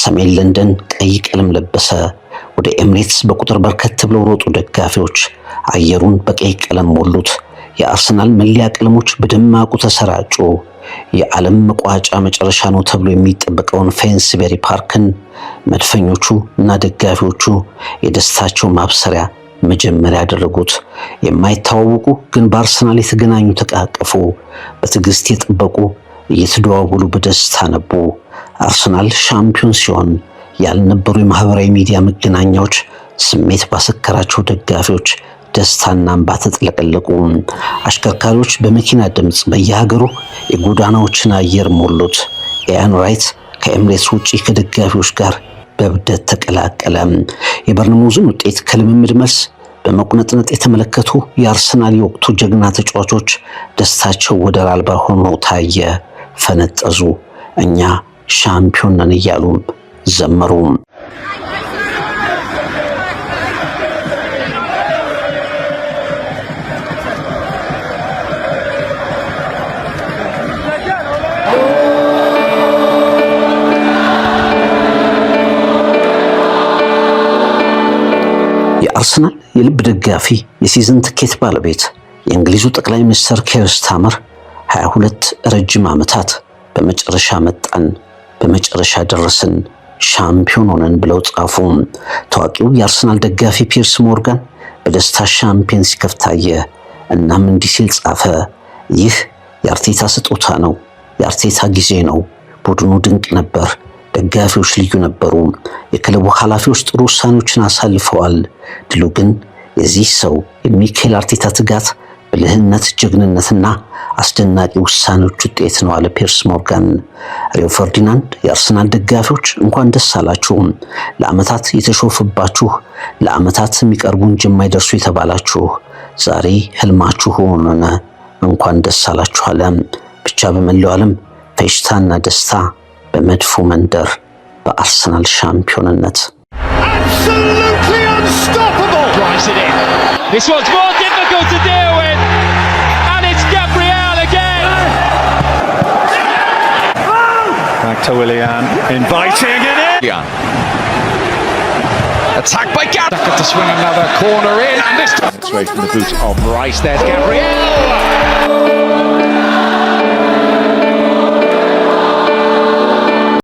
ሰሜን ለንደን ቀይ ቀለም ለበሰ። ወደ ኤምሬትስ በቁጥር በርከት ብለው ሮጡ ደጋፊዎች። አየሩን በቀይ ቀለም ሞሉት። የአርሰናል መለያ ቀለሞች በደማቁ ተሰራጩ። የዓለም መቋጫ መጨረሻ ነው ተብሎ የሚጠበቀውን ፌንስቤሪ ፓርክን መድፈኞቹ እና ደጋፊዎቹ የደስታቸው ማብሰሪያ መጀመሪያ ያደረጉት። የማይታወቁ ግን በአርሰናል የተገናኙ ተቃቀፉ። በትዕግስት የጠበቁ እየተደዋወሉ በደስታ ነቡ። አርሰናል ሻምፒዮን ሲሆን ያልነበሩ የማህበራዊ ሚዲያ መገናኛዎች ስሜት ባሰከራቸው ደጋፊዎች ደስታና እንባ ተጥለቀለቁ። አሽከርካሪዎች በመኪና ድምፅ በየሀገሩ የጎዳናዎችን አየር ሞሉት። ኢያን ራይት ከኤምሬትስ ውጪ ከደጋፊዎች ጋር በብደት ተቀላቀለ። የበርንማውዝን ውጤት ከልምምድ መልስ በመቁነጥነጥ የተመለከቱ የአርሰናል የወቅቱ ጀግና ተጫዋቾች ደስታቸው ወደር አልባ ሆኖ ታየ። ፈነጠዙ። እኛ ሻምፒዮን ነን እያሉም ዘመሩ። የአርሰናል የልብ ደጋፊ የሲዝን ትኬት ባለቤት የእንግሊዙ ጠቅላይ ሚኒስትር ኬር ስታርመር 22 ረጅም ዓመታት በመጨረሻ መጣን፣ በመጨረሻ ደረስን፣ ሻምፒዮን ሆነን ብለው ጻፉ። ታዋቂው የአርሰናል ደጋፊ ፒርስ ሞርጋን በደስታ ሻምፒዮን ሲከፍታየ። እናም እንዲህ ሲል ጻፈ። ይህ የአርቴታ ስጦታ ነው፣ የአርቴታ ጊዜ ነው። ቡድኑ ድንቅ ነበር፣ ደጋፊዎች ልዩ ነበሩ፣ የክለቡ ኃላፊዎች ጥሩ ውሳኔዎችን አሳልፈዋል። ድሉ ግን የዚህ ሰው የሚካኤል አርቴታ ትጋት፣ ብልህነት፣ ጀግንነትና አስደናቂ ውሳኔዎች ውጤት ነው አለ ፒርስ ሞርጋን። ሪዮ ፈርዲናንድ የአርሰናል ደጋፊዎች እንኳን ደስ አላችሁ። ለዓመታት የተሾፈባችሁ፣ ለዓመታት የሚቀርቡ እንጂ የማይደርሱ የተባላችሁ ዛሬ ህልማችሁ ሆነ። እንኳን ደስ አላችሁ አለ። ብቻ በመላው ዓለም ፌሽታና ደስታ በመድፉ መንደር በአርሰናል ሻምፒዮንነት This one's more difficult to deal with, and it's Gabriel again. Back to Willian, inviting it in. Attack by Gabriel to swing another corner in, and this time straight from the boot of Rice. There's Gabriel.